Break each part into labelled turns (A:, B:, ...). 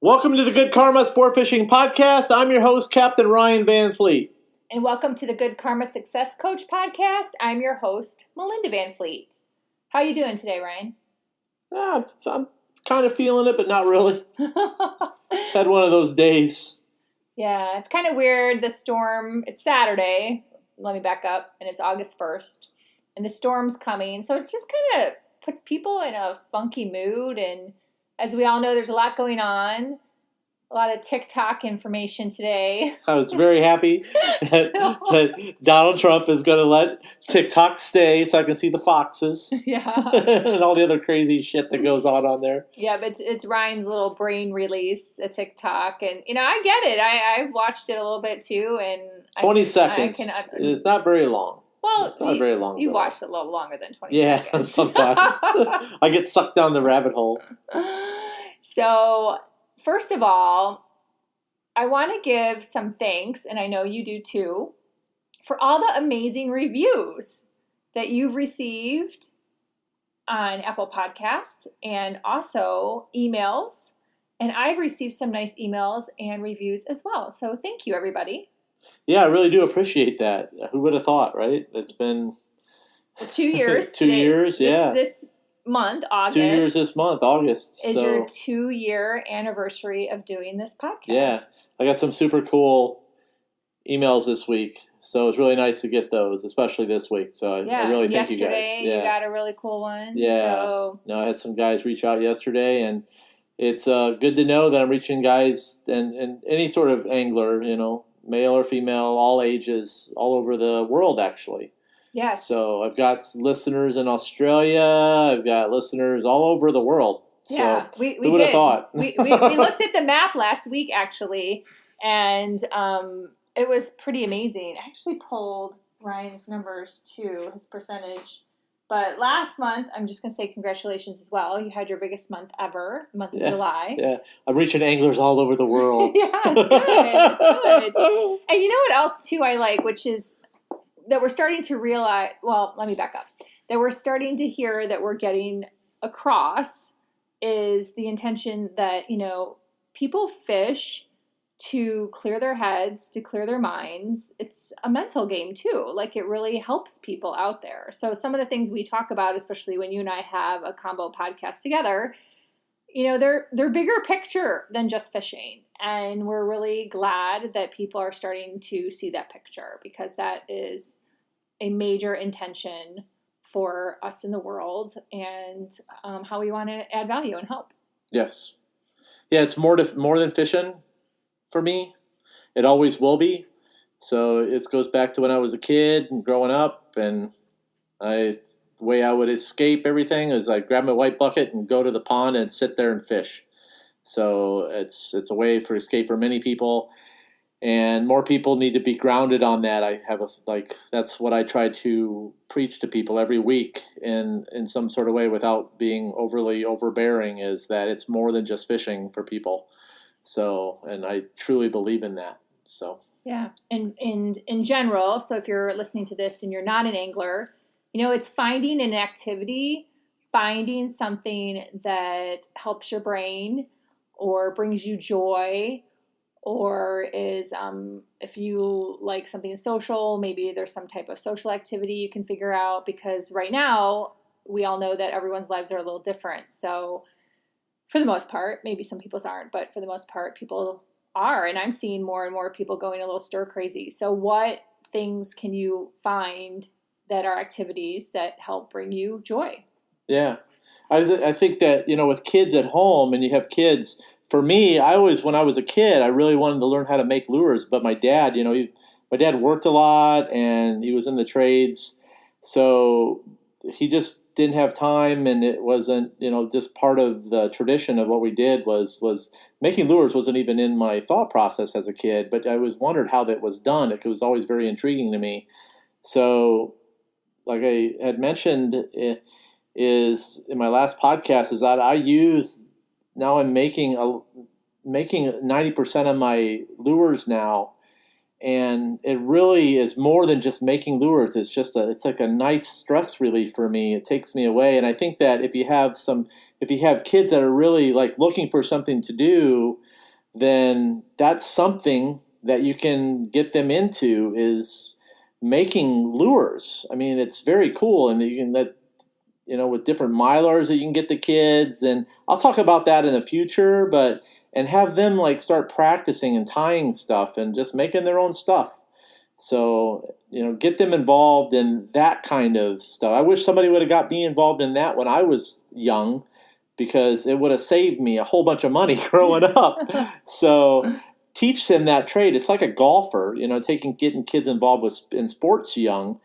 A: Welcome to the Good Karma Sportfishing Podcast. I'm your host, Captain Ryan Van Fleet.
B: And welcome to the Good Karma Success Coach Podcast. I'm your host, Melinda Van Fleet. How are you doing today, Ryan?
A: I'm kind of feeling it, but not really. Had one of those days.
B: Yeah, it's kind of weird. The storm, it's Saturday. Let me back up. And it's August 1st. And the storm's coming. So it just kind of puts people in a funky mood. And as we all know, there's a lot going on. A lot of TikTok information today.
A: I was very happy that Donald Trump is going to let TikTok stay so I can see the foxes.
B: Yeah.
A: And all the other crazy shit that goes on there.
B: Yeah, but it's Ryan's little brain release, the TikTok. And, I get it. I've watched it a little bit too. And
A: 20 seconds. It's not very long.
B: Well,
A: it's not very long.
B: You've watched it a little longer than 20
A: seconds. Yeah, sometimes. I get sucked down the rabbit hole.
B: So, first of all, I want to give some thanks, and I know you do too, for all the amazing reviews that you've received on Apple Podcasts and also emails. And I've received some nice emails and reviews as well. So thank you, everybody.
A: Yeah, I really do appreciate that. Who would have thought, right? It's been
B: 2 years.
A: 2 years, yeah.
B: This month, August.
A: 2 years this month, August.
B: Is your 2-year anniversary of doing this podcast.
A: Yeah. I got some super cool emails this week. So it's really nice to get those, especially this week. So I really thank you guys.
B: Yesterday, you got a really cool one.
A: Yeah.
B: So.
A: No, I had some guys reach out yesterday, and it's good to know that I'm reaching guys and any sort of angler, male or female, all ages, all over the world, actually.
B: Yeah.
A: So I've got listeners in Australia. I've got listeners all over the world. So
B: yeah, we
A: who would have thought?
B: we looked at the map last week, actually, and it was pretty amazing. I actually pulled Ryan's numbers too, his percentage. But last month, I'm just going to say congratulations as well. You had your biggest month ever, the month of July.
A: Yeah, I'm reaching anglers all over the world.
B: Yeah, it's good. It's good. And you know what else, too, I like, which is that we're starting to realize, well, let me back up, that we're starting to hear that we're getting across is the intention that, people fish to clear their heads, to clear their minds. It's a mental game too. Like, it really helps people out there. So some of the things we talk about, especially when you and I have a combo podcast together, they're bigger picture than just fishing. And we're really glad that people are starting to see that picture, because that is a major intention for us in the world and how we want to add value and help.
A: Yes. Yeah, it's more than fishing for me. It always will be. So it goes back to when I was a kid and growing up, and the way I would escape everything is I'd grab my white bucket and go to the pond and sit there and fish. So it's a way for escape for many people, and more people need to be grounded on that. I have that's what I try to preach to people every week in some sort of way without being overly overbearing, is that it's more than just fishing for people. So, and I truly believe in that. So
B: yeah, and in general, so if you're listening to this and you're not an angler, it's finding an activity, finding something that helps your brain or brings you joy, or is if you like something social, maybe there's some type of social activity you can figure out, because right now we all know that everyone's lives are a little different. So for the most part, maybe some people's aren't, but for the most part, people are. And I'm seeing more and more people going a little stir crazy. So what things can you find that are activities that help bring you joy?
A: Yeah. I think that, with kids at home, and you have kids, for me, when I was a kid, I really wanted to learn how to make lures. But my dad, my dad worked a lot and he was in the trades. So he just didn't have time, and it wasn't, just part of the tradition of what we did was making lures wasn't even in my thought process as a kid, but I wondered how that was done. It was always very intriguing to me. So like I had mentioned is in my last podcast, is that I'm making 90% of my lures now and it really is more than just making lures. It's like a nice stress relief for me. It takes me away. And I think that if you have kids that are really like looking for something to do, then that's something that you can get them into, is making lures. I mean, it's very cool, and you can let, with different mylars that you can get the kids, and I'll talk about that in the future, but and have them like start practicing and tying stuff and just making their own stuff. So, get them involved in that kind of stuff. I wish somebody would have got me involved in that when I was young, because it would have saved me a whole bunch of money growing up. So teach them that trade. It's like a golfer, getting kids involved in sports young.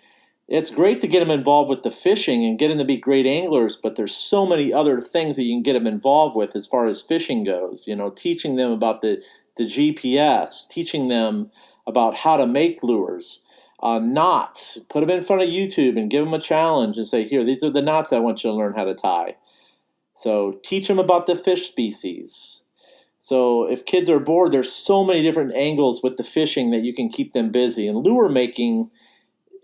A: It's great to get them involved with the fishing and get them to be great anglers, but there's so many other things that you can get them involved with as far as fishing goes. Teaching them about the GPS, teaching them about how to make lures, knots. Put them in front of YouTube and give them a challenge and say, here, these are the knots I want you to learn how to tie. So teach them about the fish species. So if kids are bored, there's so many different angles with the fishing that you can keep them busy. And lure making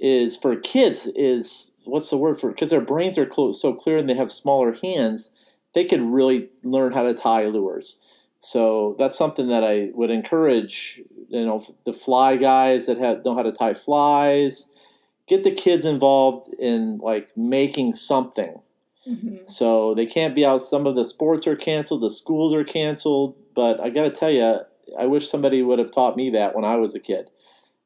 A: is, for kids, is, what's the word for it? Because their brains are so clear and they have smaller hands, they can really learn how to tie lures. So that's something that I would encourage, the fly guys that know how to tie flies. Get the kids involved in like making something. Mm-hmm. So they can't be out. Some of the sports are canceled, the schools are canceled, but I got to tell you, I wish somebody would have taught me that when I was a kid,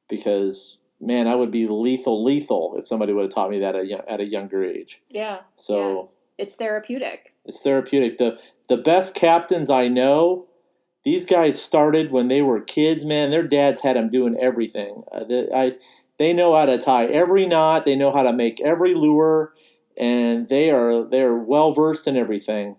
A: because man, I would be lethal if somebody would have taught me that at a younger age.
B: Yeah.
A: So
B: it's therapeutic.
A: It's therapeutic. The best captains I know, these guys started when they were kids, man. Their dads had them doing everything. They know how to tie every knot. They know how to make every lure. And they're well versed in everything.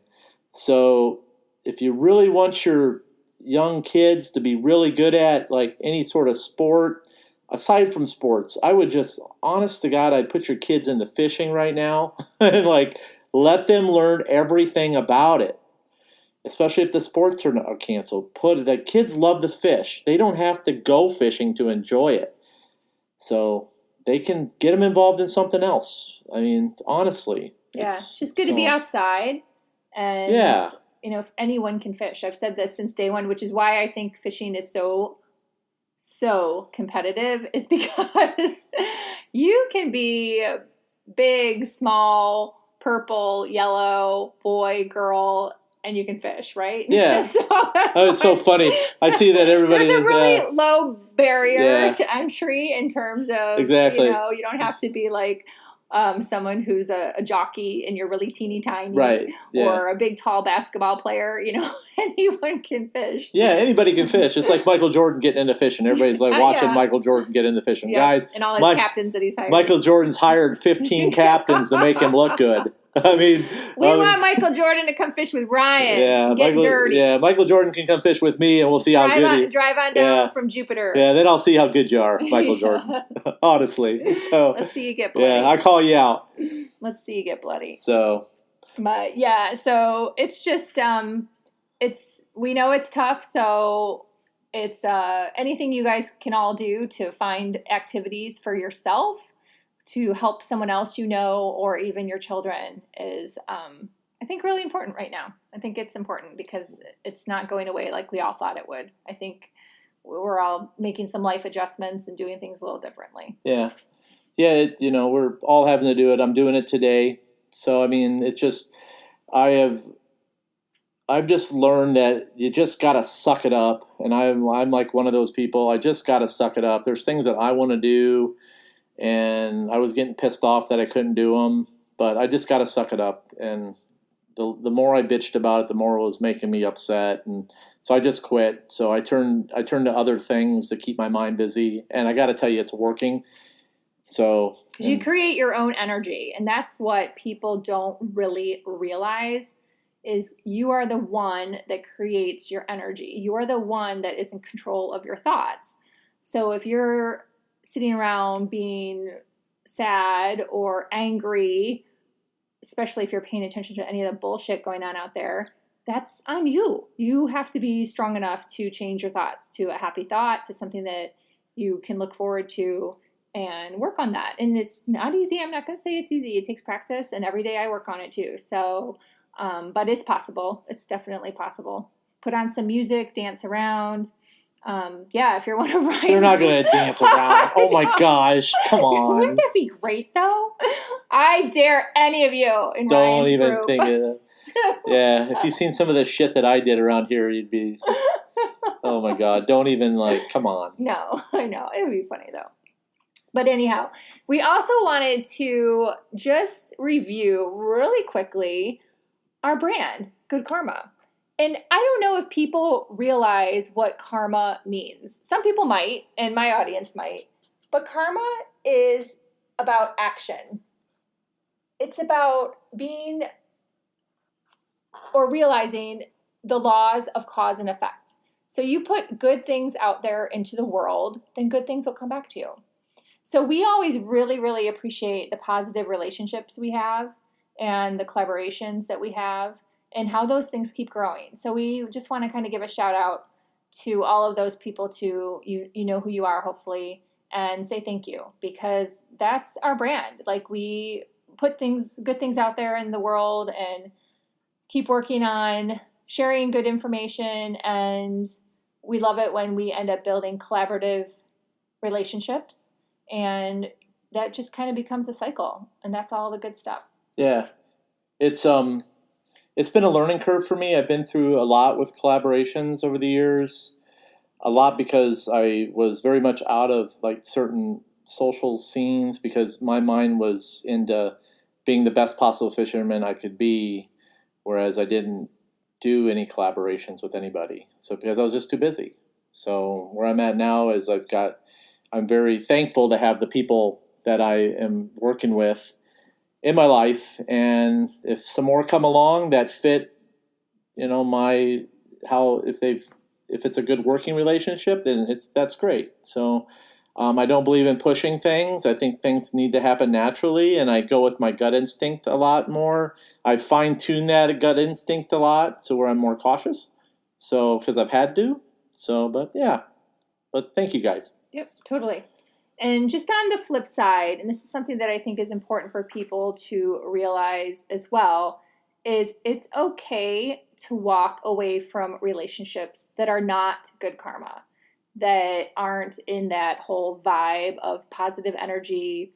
A: So if you really want your young kids to be really good at like any sort of sport, aside from sports, I would just, honest to God, I'd put your kids into fishing right now and like let them learn everything about it. Especially if the sports are canceled. The kids love to fish. They don't have to go fishing to enjoy it. So they can get them involved in something else. I mean, honestly.
B: Yeah, it's just good to be outside. And, if anyone can fish. I've said this since day one, which is why I think fishing is so competitive, is because you can be big, small, purple, yellow, boy, girl, and you can fish, right?
A: Yeah. It's so funny. I see that everybody...
B: There's a really low barrier to entry in terms of,
A: exactly.
B: You don't have to be like someone who's a jockey and you're really teeny tiny.
A: Right. Yeah.
B: Or a big, tall basketball player. Anyone can fish.
A: Yeah, anybody can fish. It's like Michael Jordan getting into fishing. Everybody's like watching Michael Jordan get into fishing.
B: Yeah.
A: Guys,
B: and all his captains that he's hired.
A: Michael Jordan's hired 15 captains to make him look good. I mean,
B: we want Michael Jordan to come fish with Ryan. Yeah, get dirty.
A: Yeah, Michael Jordan can come fish with me, and we'll see how good.
B: Drive on down from Jupiter.
A: Yeah, then I'll see how good you are, Michael Jordan. Honestly, so
B: let's see you get bloody.
A: Yeah, I call you out.
B: Let's see you get bloody.
A: So,
B: but yeah, so it's just we know it's tough, so it's anything you guys can all do to find activities for yourself to help someone else or even your children is, I think, really important right now. I think it's important because it's not going away like we all thought it would. I think we're all making some life adjustments and doing things a little differently.
A: Yeah. Yeah, we're all having to do it. I'm doing it today. So, I mean, I've just learned that you just got to suck it up. And I'm like one of those people. I just got to suck it up. There's things that I want to do. And I was getting pissed off that I couldn't do them, but I just got to suck it up. And the more I bitched about it, the more it was making me upset. And so I just quit. So I turned to other things to keep my mind busy. And I got to tell you, it's working. So
B: you create your own energy. And that's what people don't really realize is you are the one that creates your energy. You are the one that is in control of your thoughts. So if you're sitting around being sad or angry, especially if you're paying attention to any of the bullshit going on out there, that's on you. You have to be strong enough to change your thoughts to a happy thought, to something that you can look forward to and work on that. And it's not easy. I'm not going to say it's easy. It takes practice, and every day I work on it too. So, but it's possible. It's definitely possible. Put on some music, dance around. Yeah, if you're one of Ryan's.
A: They're not going to dance around. Oh my gosh. Come on.
B: Wouldn't that be great though? I dare any of you in
A: Don't
B: Ryan's
A: even
B: group.
A: think of it. Yeah, if you've seen some of the shit that I did around here, you'd be, oh my God, don't even come on.
B: No, I know. It would be funny though. But anyhow, we also wanted to just review really quickly our brand, Good Karma. And I don't know if people realize what karma means. Some people might, and my audience might. But karma is about action. It's about being or realizing the laws of cause and effect. So you put good things out there into the world, then good things will come back to you. So we always really, really appreciate the positive relationships we have and the collaborations that we have and how those things keep growing. So we just want to kind of give a shout out to all of those people, to you know who you are, hopefully, and say thank you, because that's our brand. Like, we put good things out there in the world and keep working on sharing good information, and we love it when we end up building collaborative relationships, and that just kind of becomes a cycle, and that's all the good stuff.
A: Yeah. It's been a learning curve for me. I've been through a lot with collaborations over the years, a lot because I was very much out of certain social scenes because my mind was into being the best possible fisherman I could be, whereas I didn't do any collaborations with anybody. So because I was just too busy. So where I'm at now is I'm very thankful to have the people that I am working with in my life, and if some more come along that fit, if it's a good working relationship, then that's great. So I don't believe in pushing things. I think things need to happen naturally, and I go with my gut instinct a lot more. I fine-tune that gut instinct a lot, so where I'm more cautious. So because I've had to. So, but thank you guys.
B: Yep, totally. And just on the flip side, and this is something that I think is important for people to realize as well, is it's okay to walk away from relationships that are not good karma, that aren't in that whole vibe of positive energy,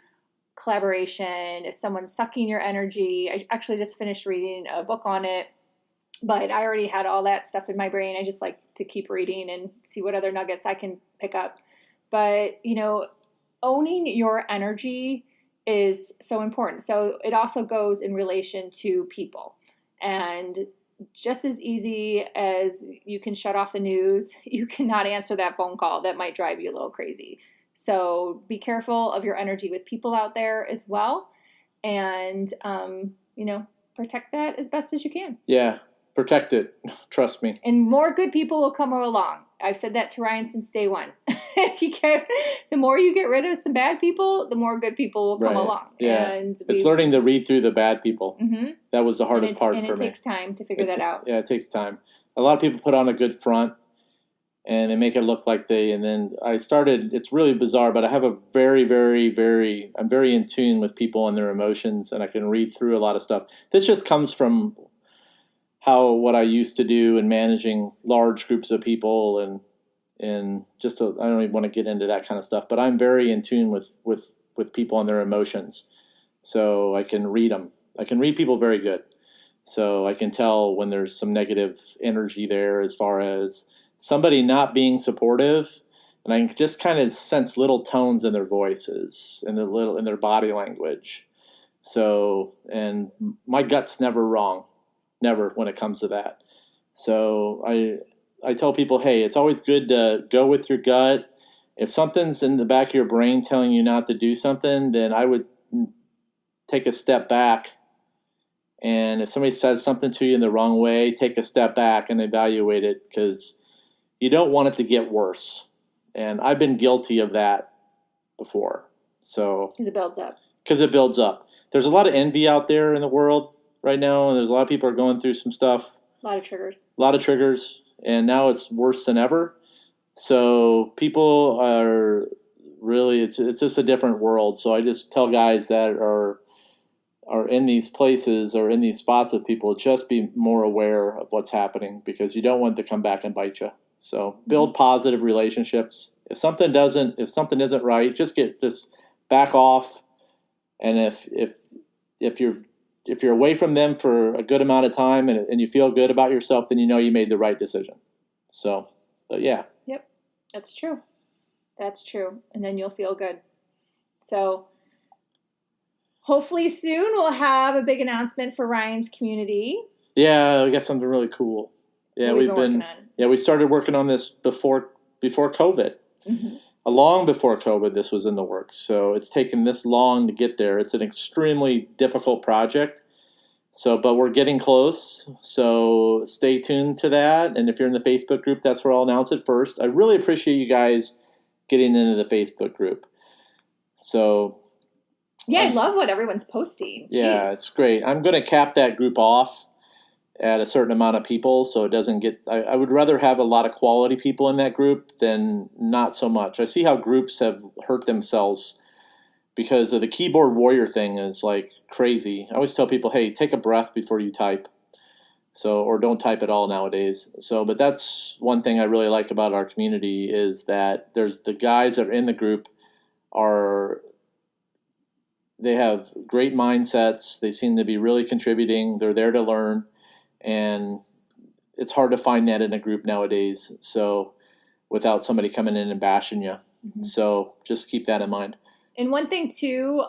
B: collaboration. If someone's sucking your energy, I actually just finished reading a book on it, but I already had all that stuff in my brain. I just like to keep reading and see what other nuggets I can pick up. But, owning your energy is so important. So it also goes in relation to people. And just as easy as you can shut off the news, you cannot answer that phone call that might drive you a little crazy. So be careful of your energy with people out there as well. And, protect that as best as you can.
A: Yeah, protect it. Trust me.
B: And more good people will come along. I've said that to Ryan since day one. The more you get rid of some bad people, the more good people will come along.
A: Yeah, it's learning to read through the bad people.
B: Mm-hmm.
A: That was the hardest part for me.
B: And it takes time to figure that out.
A: Yeah, it takes time. A lot of people put on a good front, and they make it look like and then I started, it's really bizarre, but I have a very, very, I'm very in tune with people and their emotions, and I can read through a lot of stuff. This just comes from what I used to do in managing large groups of people, and I don't even want to get into that kind of stuff, but I'm very in tune with people and their emotions. So I can read them. I can read people very good. So I can tell when there's some negative energy there as far as somebody not being supportive, and I can just kind of sense little tones in their voices and in their body language. So, and my gut's never wrong. Never when it comes to that. So I tell people, hey, it's always good to go with your gut. If something's in the back of your brain telling you not to do something, then I would take a step back. And if somebody says something to you in the wrong way, take a step back and evaluate it, because you don't want it to get worse. And I've been guilty of that before. So
B: because
A: it builds up. There's a lot of envy out there in the world right now, and there's a lot of people are going through some stuff.
B: A lot of triggers.
A: And now it's worse than ever. So people are really, it's just a different world. So I just tell guys that are in these places or in these spots with people, just be more aware of what's happening, because you don't want it to come back and bite you. So build positive relationships. If something isn't right, just back off. And if you're away from them for a good amount of time and you feel good about yourself, then you know you made the right decision. So, but yeah.
B: Yep, that's true. That's true. And then you'll feel good. So hopefully soon we'll have a big announcement for Ryan's community.
A: Yeah, we got something really cool. Yeah, we started working on this before COVID.
B: Mm-hmm.
A: Long before COVID, this was in the works. So it's taken this long to get there. It's an extremely difficult project. So, but we're getting close. So stay tuned to that. And if you're in the Facebook group, that's where I'll announce it first. I really appreciate you guys getting into the Facebook group. So
B: yeah, I love what everyone's posting. Jeez.
A: Yeah, it's great. I'm going to cap that group off at a certain amount of people, so it doesn't get. I would rather have a lot of quality people in that group than not so much. I see how groups have hurt themselves because of the keyboard warrior thing is like crazy. I always tell people, hey, take a breath before you type. So, or don't type at all nowadays. So, but that's one thing I really like about our community is that there's the guys that are in the group they have great mindsets. They seem to be really contributing. They're there to learn. And it's hard to find that in a group nowadays. So without somebody coming in and bashing you. Mm-hmm. So just keep that in mind.
B: And one thing too,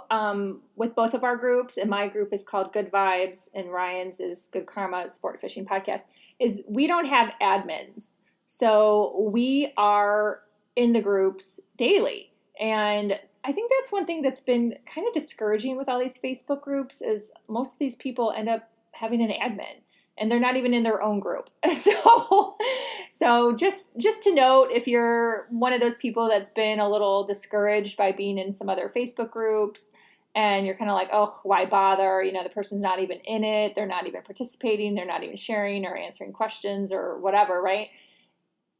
B: with both of our groups, and my group is called Good Vibes and Ryan's is Good Karma Sport Fishing Podcast, is we don't have admins. So we are in the groups daily. And I think that's one thing that's been kind of discouraging with all these Facebook groups is most of these people end up having an admin. And they're not even in their own group. So just to note, if you're one of those people that's been a little discouraged by being in some other Facebook groups and you're kind of like, oh, why bother? You know, the person's not even in it. They're not even participating. They're not even sharing or answering questions or whatever, right?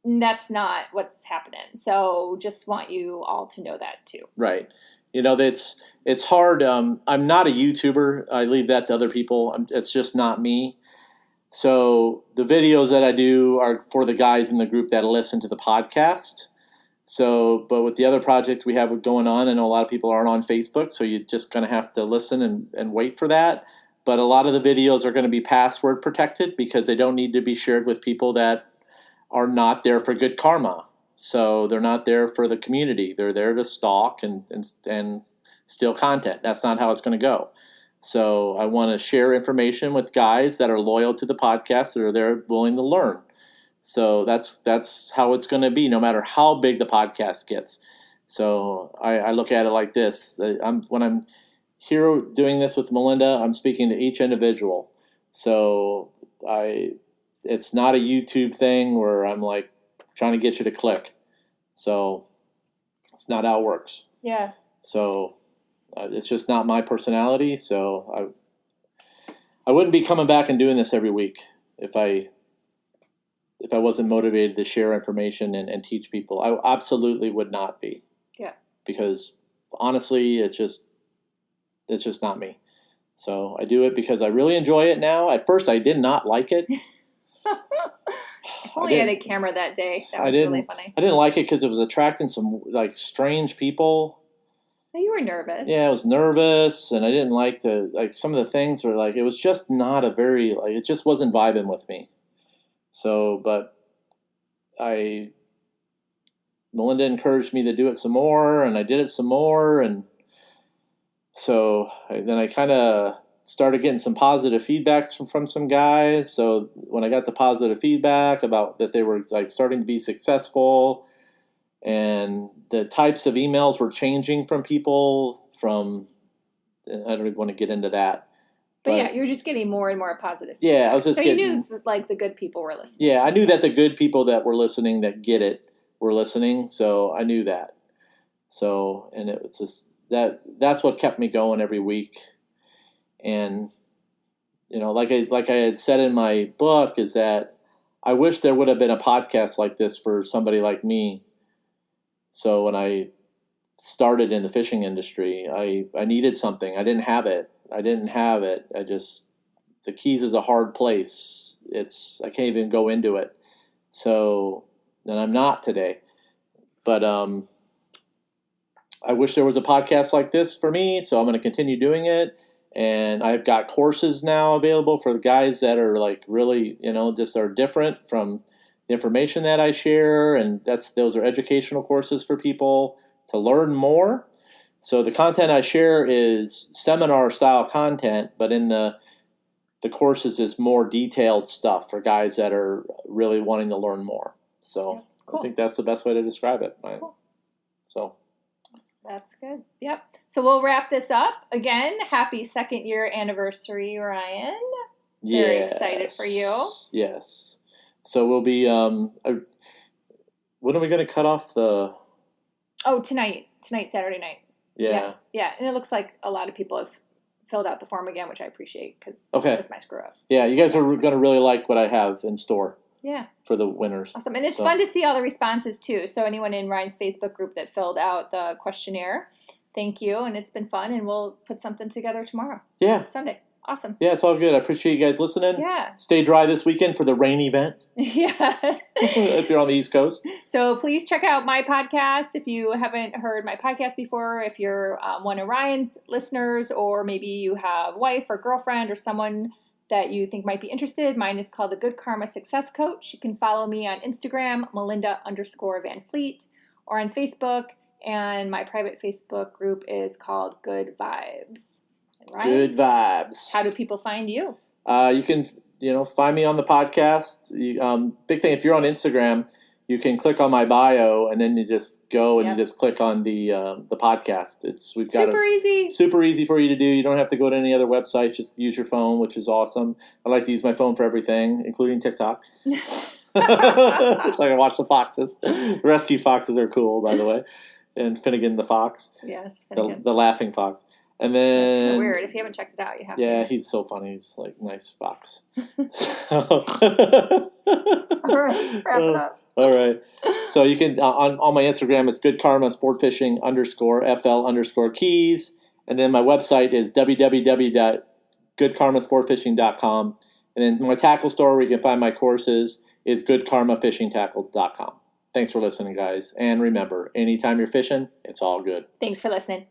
B: That's not what's happening. So just want you all to know that too.
A: Right. You know, it's hard. I'm not a YouTuber. I leave that to other people. It's just not me. So the videos that I do are for the guys in the group that listen to the podcast. So, but with the other project we have going on, I know a lot of people aren't on Facebook, so you're just going to have to listen and wait for that. But a lot of the videos are going to be password protected because they don't need to be shared with people that are not there for good karma. So they're not there for the community. They're there to stalk and steal content. That's not how it's going to go. So I want to share information with guys that are loyal to the podcast that are there willing to learn. So that's how it's going to be, no matter how big the podcast gets. So I look at it like this. When I'm here doing this with Melinda, I'm speaking to each individual. So it's not a YouTube thing where I'm like trying to get you to click. So it's not how it works.
B: Yeah.
A: So it's just not my personality. So I wouldn't be coming back and doing this every week if I wasn't motivated to share information and teach people. I absolutely would not be.
B: Yeah.
A: Because honestly, it's just not me. So I do it because I really enjoy it now. At first, I did not like it.
B: If only I had a camera that day. That was really funny.
A: I didn't like it because it was attracting some like strange people.
B: You were nervous.
A: Yeah, I was nervous, and I didn't like some of the things were like it was just not it just wasn't vibing with me. So, but Melinda encouraged me to do it some more, and I did it some more, and so then I kind of started getting some positive feedbacks from some guys. So when I got the positive feedback about that they were like starting to be successful, and the types of emails were changing from people I don't even want to get into that.
B: But yeah, you're just getting more and more positive feedback.
A: Yeah, I was just
B: you knew like the good people were listening.
A: Yeah, I knew that the good people that were listening that get it were listening. So I knew that. So, and it was just that's what kept me going every week. And, you know, like I had said in my book is that I wish there would have been a podcast like this for somebody like me. So when I started in the fishing industry, I needed something. I didn't have it. The Keys is a hard place. I can't even go into it. So, and I'm not today. But I wish there was a podcast like this for me, so I'm going to continue doing it. And I've got courses now available for the guys that are like really, just are different from the information that I share. And those are educational courses for people to learn more. So the content I share is seminar style content, but in the courses is more detailed stuff for guys that are really wanting to learn more. So yeah, cool. I think that's the best way to describe it. Cool. So
B: that's good. Yep. So we'll wrap this up. Again, happy 2nd year anniversary, Ryan. Very excited for you.
A: Yes. So we'll be, when are we going to cut off the...
B: Oh, tonight, Saturday night.
A: Yeah.
B: Yeah. And it looks like a lot of people have filled out the form again, which I appreciate because it was my screw up.
A: Yeah. You guys are going to really like what I have in store.
B: Yeah.
A: For the winners.
B: Awesome. And it's fun to see all the responses too. So anyone in Ryan's Facebook group that filled out the questionnaire, thank you. And it's been fun. And we'll put something together tomorrow.
A: Yeah.
B: Sunday. Awesome.
A: Yeah, it's all good. I appreciate you guys listening.
B: Yeah.
A: Stay dry this weekend for the rain event.
B: Yes.
A: If you're on the East Coast.
B: So please check out my podcast if you haven't heard my podcast before. If you're one of Ryan's listeners, or maybe you have a wife or girlfriend or someone that you think might be interested. Mine is called the Good Karma Success Coach. You can follow me on Instagram, Melinda_Van Fleet, or on Facebook. And my private Facebook group is called Good Vibes. Ryan,
A: Good Vibes.
B: How do people find you?
A: You can, find me on the podcast. Big thing, if you're on Instagram, you can click on my bio, and then you just go and you just click on the podcast. We've got super easy for you to do. You don't have to go to any other website. Just use your phone, which is awesome. I like to use my phone for everything, including TikTok. It's like I watch the foxes. Rescue foxes are cool, by the way, and Finnegan the fox.
B: Yes, Finnegan.
A: The laughing fox. And then...
B: That's weird. If you haven't checked it out, you have to.
A: Yeah, he's so funny. He's like nice fox.
B: All right, wrap it up.
A: All right. So you can, on my Instagram, it's Good Karma Sportfishing _FL_Keys. And then my website is www.goodkarmasportfishing.com. And then my tackle store where you can find my courses is goodkarmafishingtackle.com. Thanks for listening, guys. And remember, anytime you're fishing, it's all good.
B: Thanks for listening.